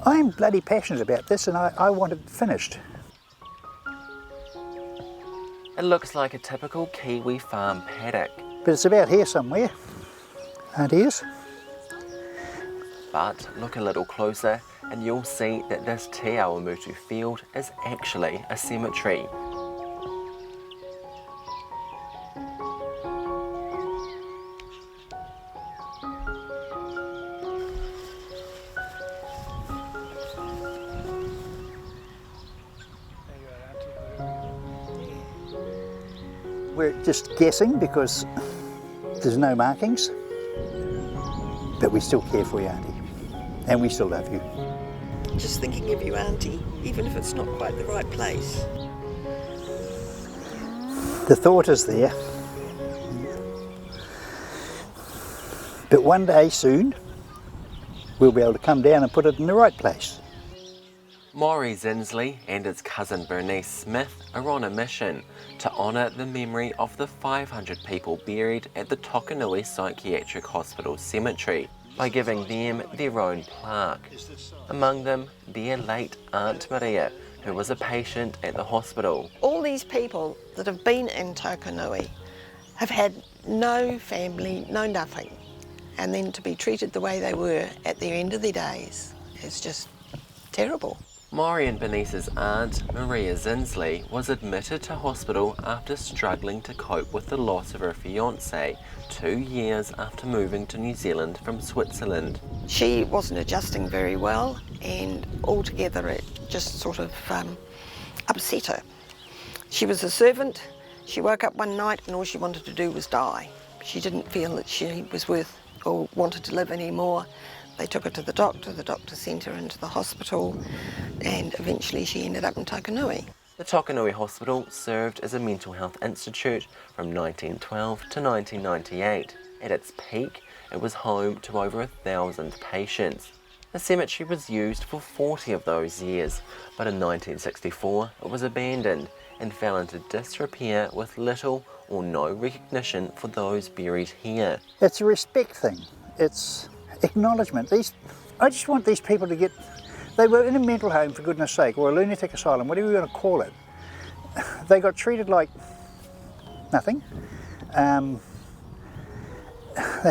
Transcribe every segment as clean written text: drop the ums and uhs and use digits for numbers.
I'm bloody passionate about this and I want it finished. It looks like a typical Kiwi farm paddock. But it's about here somewhere, and it is. But look a little closer and you'll see that this Te Awamutu field is actually a cemetery. We're just guessing because there's no markings, but we still care for you, Auntie, and we still love you. Just thinking of you, Auntie, even if it's not quite the right place. The thought is there, but one day soon we'll be able to come down and put it in the right place. Maurie Zinsli and his cousin Bernice Smith are on a mission to honour the memory of the 500 people buried at the Tokanui Psychiatric Hospital Cemetery by giving them their own plaque. Among them, their late Aunt Maria, who was a patient at the hospital. All these people that have been in Tokanui have had no family, no nothing, and then to be treated the way they were at the end of their days is just terrible. Maurie and Bernice's aunt, Maurie Zinsli, was admitted to hospital after struggling to cope with the loss of her fiancé 2 years after moving to New Zealand from Switzerland. She wasn't adjusting very well, and altogether it just sort of upset her. She was a servant. She woke up one night and all she wanted to do was die. She didn't feel that she was worth or wanted to live anymore. They took her to the doctor sent her into the hospital, and eventually she ended up in Tokanui. The Tokanui Hospital served as a mental health institute from 1912 to 1998. At its peak, it was home to over 1,000 patients. The cemetery was used for 40 of those years, but in 1964 it was abandoned and fell into disrepair with little or no recognition for those buried here. It's a respect thing. It's acknowledgement. I just want these people to get, they were in a mental home for goodness sake, or a lunatic asylum, whatever you want to call it. They got treated like nothing. They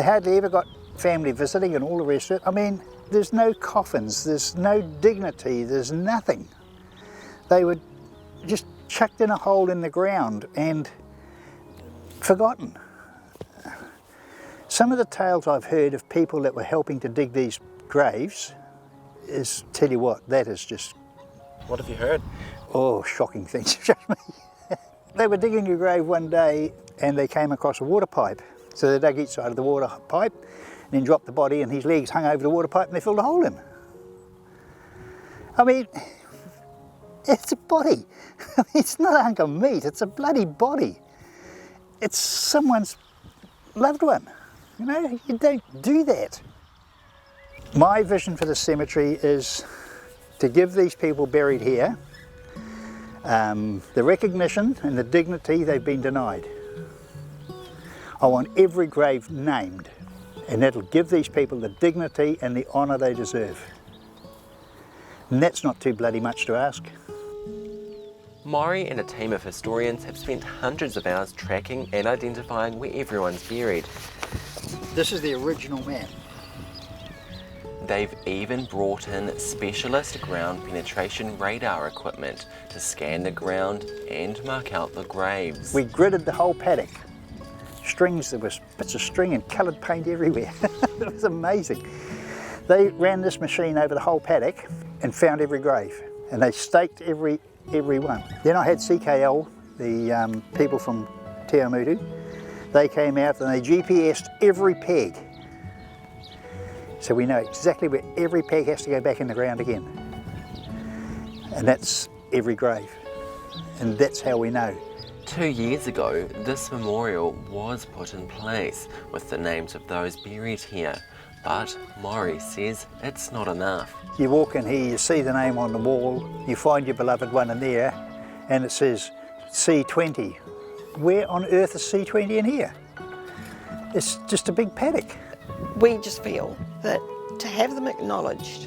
hardly ever got family visiting and all the rest of it. I mean, there's no coffins, there's no dignity, there's nothing. They were just chucked in a hole in the ground and forgotten. Some of the tales I've heard of people that were helping to dig these graves is, tell you what, that is just... What have you heard? Oh, shocking things. They were digging a grave one day and they came across a water pipe. So they dug each side of the water pipe and then dropped the body, and his legs hung over the water pipe and they filled a hole in. I mean, it's a body. It's not a hunk of meat, it's a bloody body. It's someone's loved one. You know, you don't do that. My vision for the cemetery is to give these people buried here the recognition and the dignity they've been denied. I want every grave named, and that'll give these people the dignity and the honour they deserve. And that's not too bloody much to ask. Maurie and a team of historians have spent hundreds of hours tracking and identifying where everyone's buried. This is the original man. They've even brought in specialist ground penetration radar equipment to scan the ground and mark out the graves. We gridded the whole paddock. Strings, there was bits of string and coloured paint everywhere. It was amazing. They ran this machine over the whole paddock and found every grave, and they staked every one. Then I had CKL, the people from Te Awamutu. They came out and they GPS'd every peg. So we know exactly where every peg has to go back in the ground again. And that's every grave. And that's how we know. 2 years ago, this memorial was put in place with the names of those buried here. But Maurie says it's not enough. You walk in here, you see the name on the wall, you find your beloved one in there, and it says C20. Where on earth is C20 in here? It's just a big paddock. We just feel that to have them acknowledged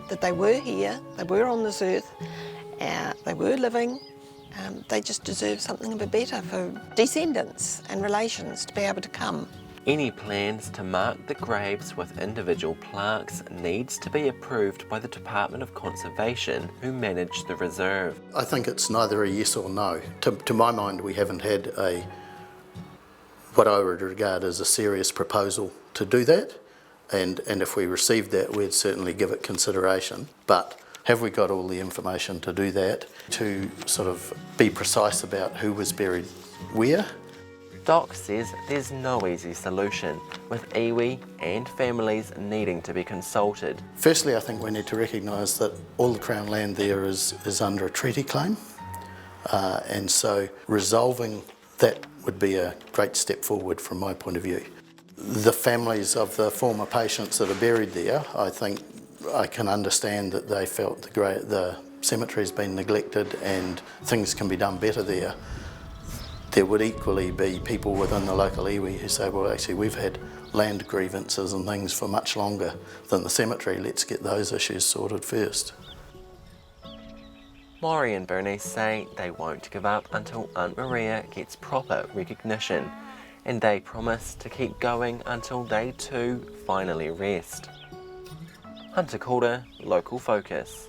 that they were here, they were on this earth, they were living. They just deserve something a bit better for descendants and relations to be able to come. Any plans to mark the graves with individual plaques needs to be approved by the Department of Conservation, who manage the reserve. I think it's neither a yes or no. To my mind, we haven't had what I would regard as a serious proposal to do that, and if we received that, we'd certainly give it consideration. But have we got all the information to do that, to sort of be precise about who was buried where? Doc says there's no easy solution, with iwi and families needing to be consulted. Firstly, I think we need to recognise that all the Crown land there is under a treaty claim, and so resolving that would be a great step forward from my point of view. The families of the former patients that are buried there, I think I can understand that they felt the cemetery's been neglected and things can be done better there. There would equally be people within the local iwi who say, well, actually we've had land grievances and things for much longer than the cemetery, let's get those issues sorted first. Maurie and Bernice say they won't give up until Aunt Maria gets proper recognition, and they promise to keep going until they too finally rest. Hunter Calder, Local Focus.